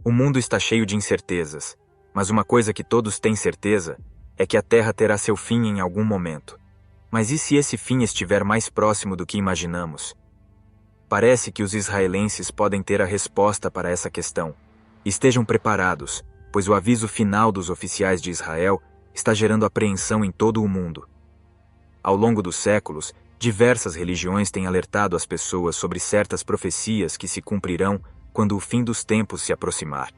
O mundo está cheio de incertezas, mas uma coisa que todos têm certeza é que a Terra terá seu fim em algum momento. Mas e se esse fim estiver mais próximo do que imaginamos? Parece que os israelenses podem ter a resposta para essa questão. Estejam preparados, pois o aviso final dos oficiais de Israel está gerando apreensão em todo o mundo. Ao longo dos séculos, diversas religiões têm alertado as pessoas sobre certas profecias que se cumprirão quando o fim dos tempos se aproximar.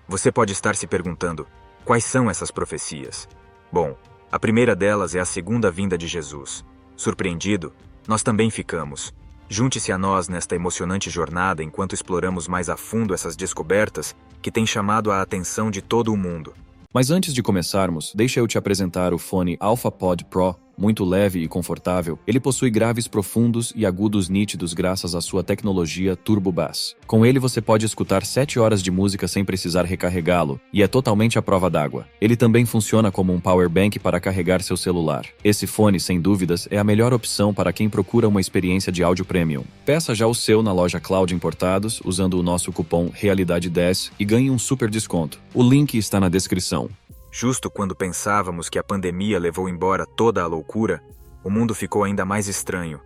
Você pode estar se perguntando, quais são essas profecias? Bom, a primeira delas é a segunda vinda de Jesus. Surpreendido, nós também ficamos. Junte-se a nós nesta emocionante jornada enquanto exploramos mais a fundo essas descobertas que têm chamado a atenção de todo o mundo. Mas antes de começarmos, deixa eu te apresentar o fone AlphaPod Pro. Muito leve e confortável, ele possui graves profundos e agudos nítidos graças à sua tecnologia Turbo Bass. Com ele você pode escutar 7 horas de música sem precisar recarregá-lo, e é totalmente à prova d'água. Ele também funciona como um power bank para carregar seu celular. Esse fone, sem dúvidas, é a melhor opção para quem procura uma experiência de áudio premium. Peça já o seu na loja Cloud Importados, usando o nosso cupom Realidade10 e ganhe um super desconto. O link está na descrição. Justo quando pensávamos que a pandemia levou embora toda a loucura, o mundo ficou ainda mais estranho.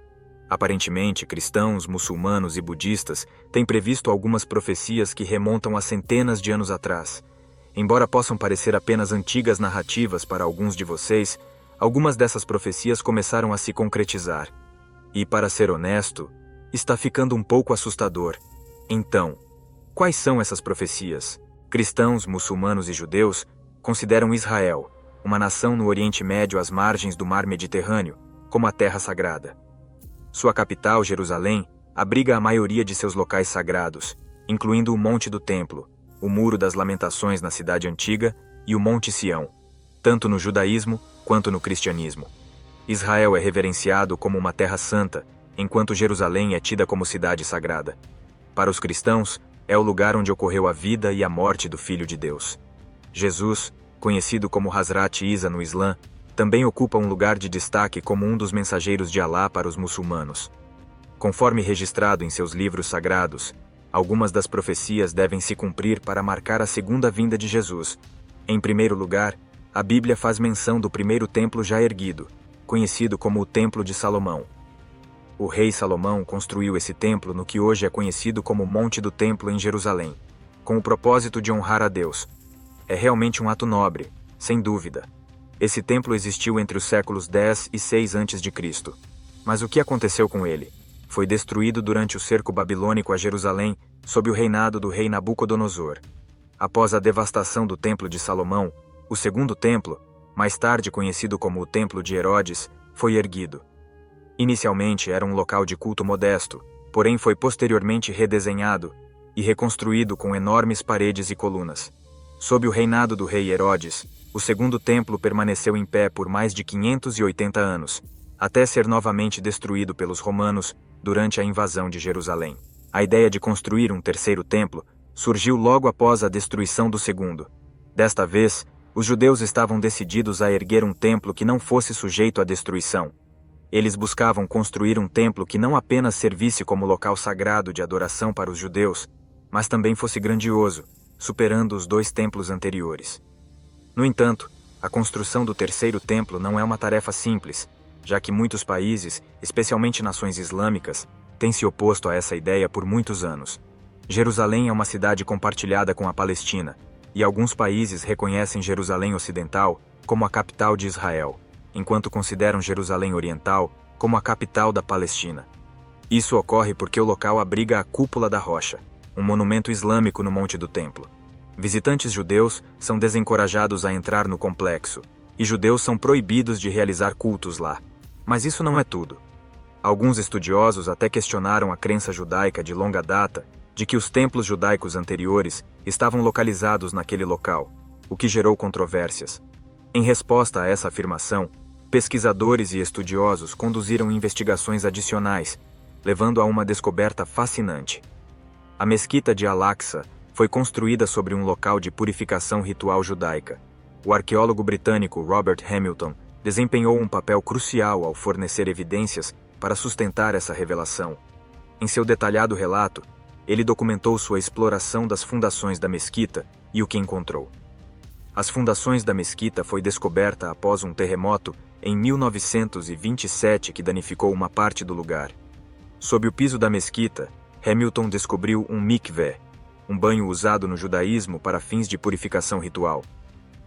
Aparentemente, cristãos, muçulmanos e budistas têm previsto algumas profecias que remontam a centenas de anos atrás. Embora possam parecer apenas antigas narrativas para alguns de vocês, algumas dessas profecias começaram a se concretizar. E, para ser honesto, está ficando um pouco assustador. Então, quais são essas profecias? Cristãos, muçulmanos e judeus consideram Israel, uma nação no Oriente Médio às margens do Mar Mediterrâneo, como a Terra Sagrada. Sua capital, Jerusalém, abriga a maioria de seus locais sagrados, incluindo o Monte do Templo, o Muro das Lamentações na Cidade Antiga e o Monte Sião, tanto no judaísmo quanto no cristianismo. Israel é reverenciado como uma terra santa, enquanto Jerusalém é tida como cidade sagrada. Para os cristãos, é o lugar onde ocorreu a vida e a morte do Filho de Deus. Jesus, conhecido como Hazrat Isa no Islã, também ocupa um lugar de destaque como um dos mensageiros de Alá para os muçulmanos. Conforme registrado em seus livros sagrados, algumas das profecias devem se cumprir para marcar a segunda vinda de Jesus. Em primeiro lugar, a Bíblia faz menção do primeiro templo já erguido, conhecido como o Templo de Salomão. O rei Salomão construiu esse templo no que hoje é conhecido como Monte do Templo em Jerusalém, com o propósito de honrar a Deus. É realmente um ato nobre, sem dúvida. Esse templo existiu entre os séculos 10 e 6 a.C. Mas o que aconteceu com ele? Foi destruído durante o cerco babilônico a Jerusalém, sob o reinado do rei Nabucodonosor. Após a devastação do Templo de Salomão, o segundo templo, mais tarde conhecido como o Templo de Herodes, foi erguido. Inicialmente era um local de culto modesto, porém foi posteriormente redesenhado e reconstruído com enormes paredes e colunas. Sob o reinado do rei Herodes, o segundo templo permaneceu em pé por mais de 580 anos, até ser novamente destruído pelos romanos durante a invasão de Jerusalém. A ideia de construir um terceiro templo surgiu logo após a destruição do segundo. Desta vez, os judeus estavam decididos a erguer um templo que não fosse sujeito à destruição. Eles buscavam construir um templo que não apenas servisse como local sagrado de adoração para os judeus, mas também fosse grandioso, superando os 2 templos anteriores. No entanto, a construção do terceiro templo não é uma tarefa simples, já que muitos países, especialmente nações islâmicas, têm se oposto a essa ideia por muitos anos. Jerusalém é uma cidade compartilhada com a Palestina, e alguns países reconhecem Jerusalém Ocidental como a capital de Israel, enquanto consideram Jerusalém Oriental como a capital da Palestina. Isso ocorre porque o local abriga a Cúpula da Rocha, um monumento islâmico no Monte do Templo. Visitantes judeus são desencorajados a entrar no complexo, e judeus são proibidos de realizar cultos lá. Mas isso não é tudo. Alguns estudiosos até questionaram a crença judaica de longa data de que os templos judaicos anteriores estavam localizados naquele local, o que gerou controvérsias. Em resposta a essa afirmação, pesquisadores e estudiosos conduziram investigações adicionais, levando a uma descoberta fascinante. A mesquita de Al-Aqsa foi construída sobre um local de purificação ritual judaica. O arqueólogo britânico Robert Hamilton desempenhou um papel crucial ao fornecer evidências para sustentar essa revelação. Em seu detalhado relato, ele documentou sua exploração das fundações da mesquita e o que encontrou. As fundações da mesquita foi descoberta após um terremoto em 1927 que danificou uma parte do lugar. Sob o piso da mesquita, Hamilton descobriu um mikveh, um banho usado no judaísmo para fins de purificação ritual.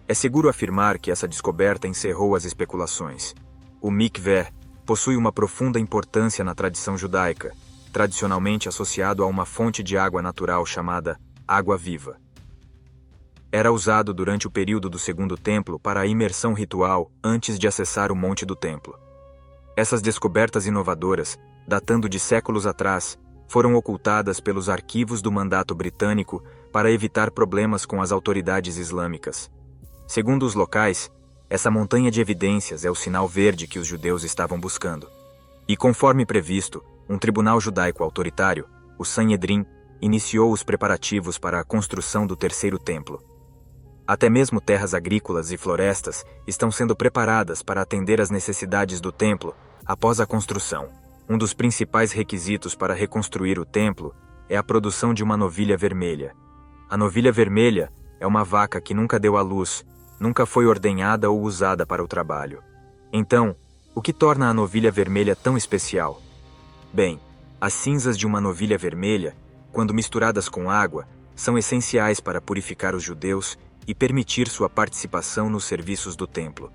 É seguro afirmar que essa descoberta encerrou as especulações. O mikveh possui uma profunda importância na tradição judaica, tradicionalmente associado a uma fonte de água natural chamada água viva. Era usado durante o período do Segundo Templo para a imersão ritual antes de acessar o Monte do Templo. Essas descobertas inovadoras, datando de séculos atrás, foram ocultadas pelos arquivos do mandato britânico para evitar problemas com as autoridades islâmicas. Segundo os locais, essa montanha de evidências é o sinal verde que os judeus estavam buscando. E conforme previsto, um tribunal judaico autoritário, o Sanhedrin, iniciou os preparativos para a construção do Terceiro Templo. Até mesmo terras agrícolas e florestas estão sendo preparadas para atender às necessidades do templo após a construção. Um dos principais requisitos para reconstruir o templo é a produção de uma novilha vermelha. A novilha vermelha é uma vaca que nunca deu à luz, nunca foi ordenhada ou usada para o trabalho. Então, o que torna a novilha vermelha tão especial? Bem, as cinzas de uma novilha vermelha, quando misturadas com água, são essenciais para purificar os judeus e permitir sua participação nos serviços do templo.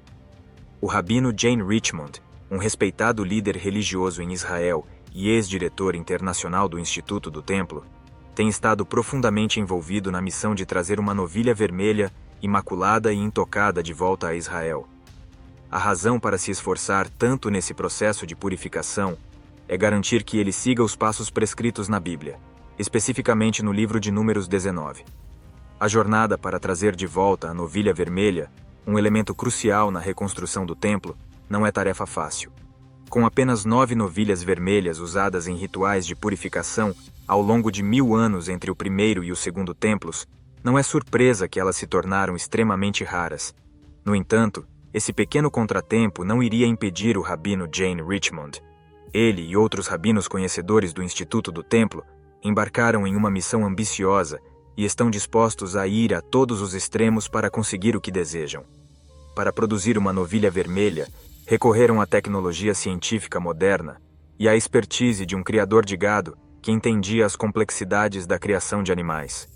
O rabino Jane Richmond, um respeitado líder religioso em Israel e ex-diretor internacional do Instituto do Templo, tem estado profundamente envolvido na missão de trazer uma novilha vermelha, imaculada e intocada de volta a Israel. A razão para se esforçar tanto nesse processo de purificação é garantir que ele siga os passos prescritos na Bíblia, especificamente no livro de Números 19. A jornada para trazer de volta a novilha vermelha, um elemento crucial na reconstrução do templo, não é tarefa fácil. Com apenas 9 novilhas vermelhas usadas em rituais de purificação ao longo de 1000 anos entre o primeiro e o segundo templos, não é surpresa que elas se tornaram extremamente raras. No entanto, esse pequeno contratempo não iria impedir o rabino Jane Richmond. Ele e outros rabinos conhecedores do Instituto do Templo embarcaram em uma missão ambiciosa e estão dispostos a ir a todos os extremos para conseguir o que desejam. Para produzir uma novilha vermelha, recorreram à tecnologia científica moderna e à expertise de um criador de gado que entendia as complexidades da criação de animais.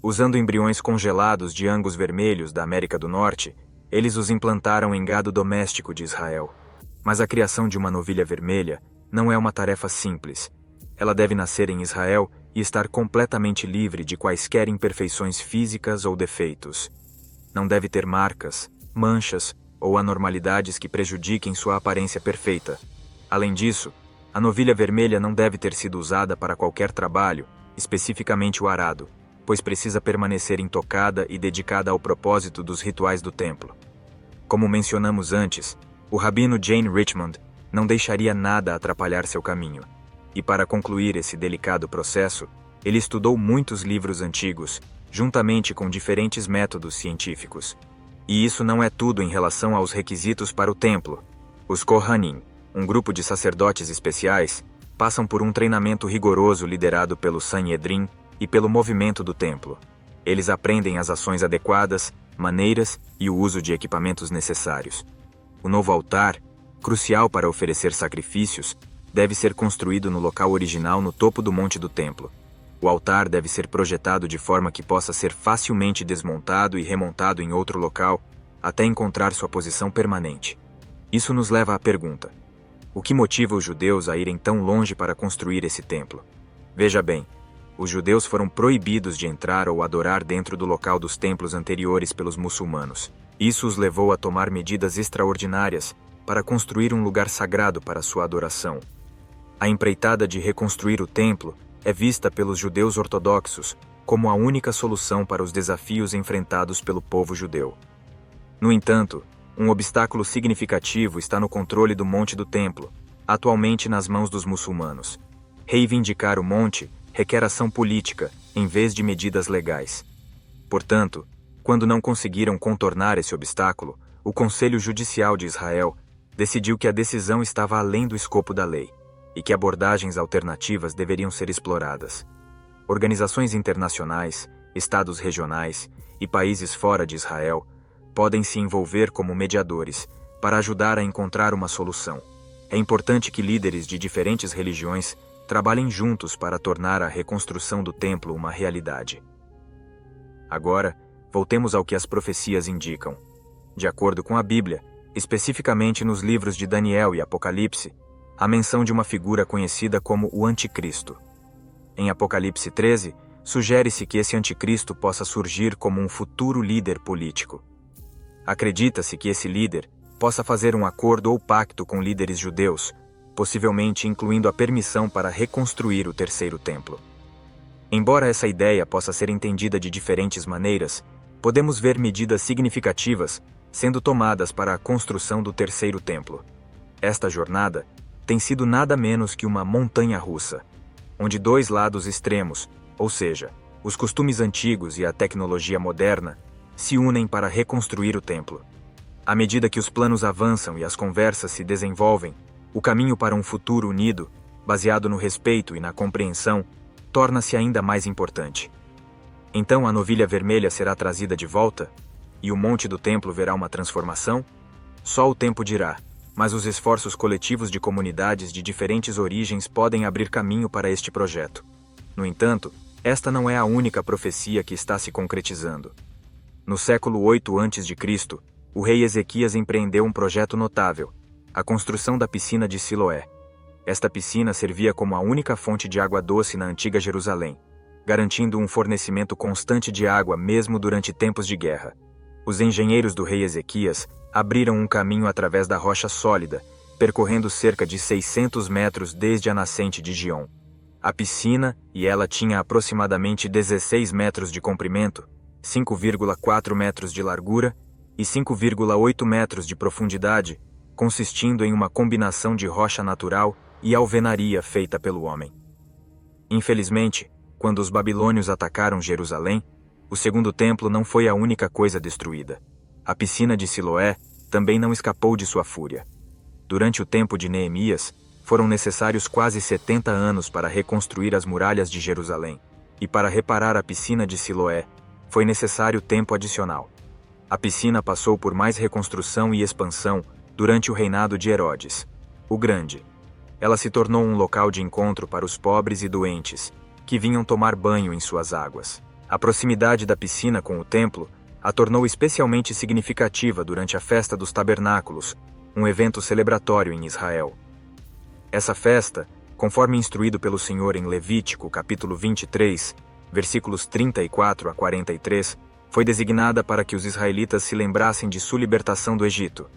Usando embriões congelados de angus vermelhos da América do Norte, eles os implantaram em gado doméstico de Israel. Mas a criação de uma novilha vermelha não é uma tarefa simples. Ela deve nascer em Israel e estar completamente livre de quaisquer imperfeições físicas ou defeitos. Não deve ter marcas, manchas ou anormalidades que prejudiquem sua aparência perfeita. Além disso, a novilha vermelha não deve ter sido usada para qualquer trabalho, especificamente o arado, pois precisa permanecer intocada e dedicada ao propósito dos rituais do templo. Como mencionamos antes, o rabino Jane Richmond não deixaria nada atrapalhar seu caminho. E para concluir esse delicado processo, ele estudou muitos livros antigos, juntamente com diferentes métodos científicos. E isso não é tudo em relação aos requisitos para o templo. Os Kohanim, um grupo de sacerdotes especiais, passam por um treinamento rigoroso liderado pelo Sanhedrin e pelo movimento do templo. Eles aprendem as ações adequadas, maneiras e o uso de equipamentos necessários. O novo altar, crucial para oferecer sacrifícios, deve ser construído no local original no topo do monte do templo. O altar deve ser projetado de forma que possa ser facilmente desmontado e remontado em outro local, até encontrar sua posição permanente. Isso nos leva à pergunta: o que motiva os judeus a irem tão longe para construir esse templo? Veja bem, os judeus foram proibidos de entrar ou adorar dentro do local dos templos anteriores pelos muçulmanos. Isso os levou a tomar medidas extraordinárias para construir um lugar sagrado para sua adoração. A empreitada de reconstruir o templo é vista pelos judeus ortodoxos como a única solução para os desafios enfrentados pelo povo judeu. No entanto, um obstáculo significativo está no controle do monte do templo, atualmente nas mãos dos muçulmanos. Reivindicar o monte requer ação política, em vez de medidas legais. Portanto, quando não conseguiram contornar esse obstáculo, o Conselho Judicial de Israel decidiu que a decisão estava além do escopo da lei e que abordagens alternativas deveriam ser exploradas. organizações internacionais, estados regionais e países fora de Israel podem se envolver como mediadores para ajudar a encontrar uma solução. É importante que líderes de diferentes religiões trabalhem juntos para tornar a reconstrução do templo uma realidade. Agora, voltemos ao que as profecias indicam. De acordo com a Bíblia, especificamente nos livros de Daniel e Apocalipse, há menção de uma figura conhecida como o Anticristo. Em Apocalipse 13, sugere-se que esse Anticristo possa surgir como um futuro líder político. Acredita-se que esse líder possa fazer um acordo ou pacto com líderes judeus, possivelmente incluindo a permissão para reconstruir o terceiro templo. Embora essa ideia possa ser entendida de diferentes maneiras, podemos ver medidas significativas sendo tomadas para a construção do terceiro templo. Esta jornada tem sido nada menos que uma montanha-russa, onde dois lados extremos, ou seja, os costumes antigos e a tecnologia moderna, se unem para reconstruir o templo. À medida que os planos avançam e as conversas se desenvolvem, o caminho para um futuro unido, baseado no respeito e na compreensão, torna-se ainda mais importante. Então a novilha vermelha será trazida de volta? E o monte do templo verá uma transformação? Só o tempo dirá, mas os esforços coletivos de comunidades de diferentes origens podem abrir caminho para este projeto. No entanto, esta não é a única profecia que está se concretizando. No século 8 a.C., o rei Ezequias empreendeu um projeto notável, a construção da piscina de Siloé. Esta piscina servia como a única fonte de água doce na antiga Jerusalém, garantindo um fornecimento constante de água mesmo durante tempos de guerra. Os engenheiros do rei Ezequias abriram um caminho através da rocha sólida, percorrendo cerca de 600 metros desde a nascente de Gion. A piscina, e ela tinha aproximadamente 16 metros de comprimento, 5,4 metros de largura e 5,8 metros de profundidade, consistindo em uma combinação de rocha natural e alvenaria feita pelo homem. Infelizmente, quando os babilônios atacaram Jerusalém, o segundo templo não foi a única coisa destruída. A piscina de Siloé também não escapou de sua fúria. Durante o tempo de Neemias, foram necessários quase 70 anos para reconstruir as muralhas de Jerusalém, e para reparar a piscina de Siloé, foi necessário tempo adicional. A piscina passou por mais reconstrução e expansão durante o reinado de Herodes, o Grande. Ela se tornou um local de encontro para os pobres e doentes, que vinham tomar banho em suas águas. A proximidade da piscina com o templo a tornou especialmente significativa durante a Festa dos Tabernáculos, um evento celebratório em Israel. Essa festa, conforme instruído pelo Senhor em Levítico, capítulo 23, versículos 34 a 43, foi designada para que os israelitas se lembrassem de sua libertação do Egito.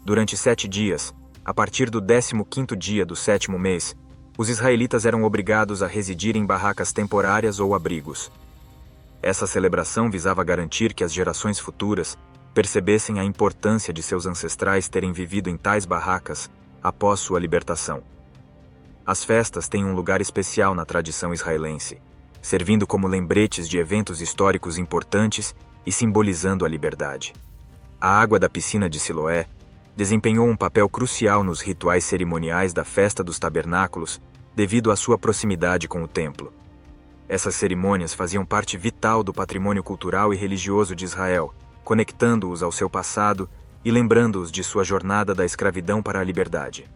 Durante 7 dias, a partir do 15º dia do 7º mês, os israelitas eram obrigados a residir em barracas temporárias ou abrigos. Essa celebração visava garantir que as gerações futuras percebessem a importância de seus ancestrais terem vivido em tais barracas após sua libertação. As festas têm um lugar especial na tradição israelense, servindo como lembretes de eventos históricos importantes e simbolizando a liberdade. A água da piscina de Siloé desempenhou um papel crucial nos rituais cerimoniais da Festa dos Tabernáculos devido à sua proximidade com o templo. Essas cerimônias faziam parte vital do patrimônio cultural e religioso de Israel, conectando-os ao seu passado e lembrando-os de sua jornada da escravidão para a liberdade.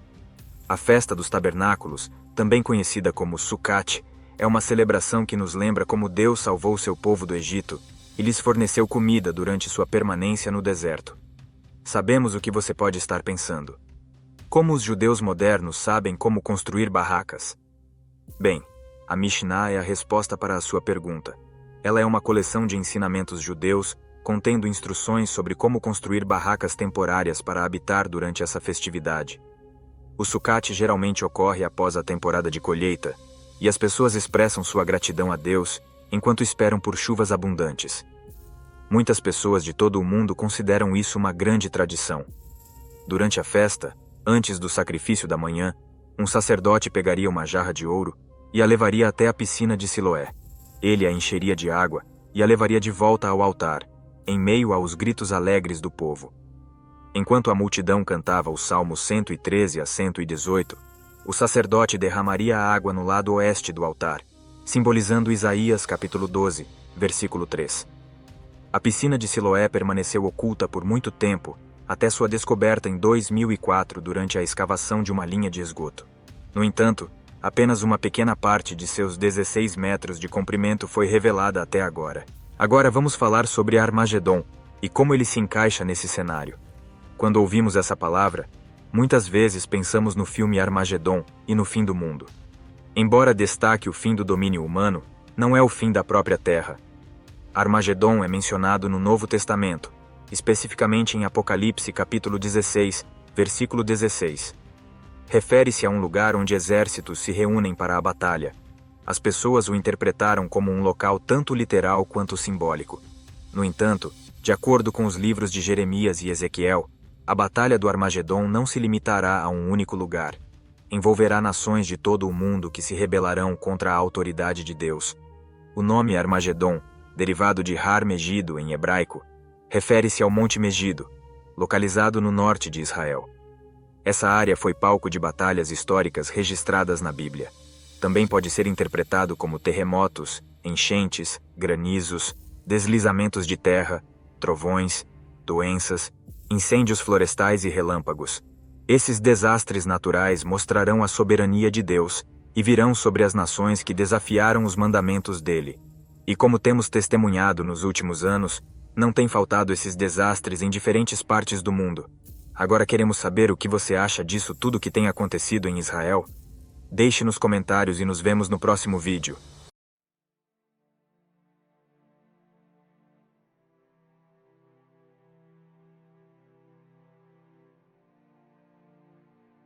A Festa dos Tabernáculos, também conhecida como Sukkot, é uma celebração que nos lembra como Deus salvou seu povo do Egito e lhes forneceu comida durante sua permanência no deserto. Sabemos o que você pode estar pensando. Como os judeus modernos sabem como construir barracas? Bem, a Mishnah é a resposta para a sua pergunta. Ela é uma coleção de ensinamentos judeus contendo instruções sobre como construir barracas temporárias para habitar durante essa festividade. O Sukkot geralmente ocorre após a temporada de colheita, e as pessoas expressam sua gratidão a Deus enquanto esperam por chuvas abundantes. Muitas pessoas de todo o mundo consideram isso uma grande tradição. Durante a festa, antes do sacrifício da manhã, um sacerdote pegaria uma jarra de ouro e a levaria até a piscina de Siloé. Ele a encheria de água e a levaria de volta ao altar, em meio aos gritos alegres do povo. Enquanto a multidão cantava os Salmos 113 a 118, o sacerdote derramaria a água no lado oeste do altar, simbolizando Isaías capítulo 12, versículo 3. A piscina de Siloé permaneceu oculta por muito tempo, até sua descoberta em 2004 durante a escavação de uma linha de esgoto. No entanto, apenas uma pequena parte de seus 16 metros de comprimento foi revelada até agora. Agora vamos falar sobre Armagedon e como ele se encaixa nesse cenário. Quando ouvimos essa palavra, muitas vezes pensamos no filme Armagedon e no fim do mundo. Embora destaque o fim do domínio humano, não é o fim da própria Terra. Armagedon é mencionado no Novo Testamento, especificamente em Apocalipse capítulo 16, versículo 16. Refere-se a um lugar onde exércitos se reúnem para a batalha. As pessoas o interpretaram como um local tanto literal quanto simbólico. No entanto, de acordo com os livros de Jeremias e Ezequiel, a batalha do Armagedon não se limitará a um único lugar. Envolverá nações de todo o mundo que se rebelarão contra a autoridade de Deus. O nome Armagedon, derivado de Har Megido em hebraico, refere-se ao Monte Megido, localizado no norte de Israel. Essa área foi palco de batalhas históricas registradas na Bíblia. Também pode ser interpretado como terremotos, enchentes, granizos, deslizamentos de terra, trovões, doenças, incêndios florestais e relâmpagos. Esses desastres naturais mostrarão a soberania de Deus e virão sobre as nações que desafiaram os mandamentos dele. E como temos testemunhado nos últimos anos, não tem faltado esses desastres em diferentes partes do mundo. Agora queremos saber o que você acha disso tudo que tem acontecido em Israel? Deixe nos comentários e nos vemos no próximo vídeo.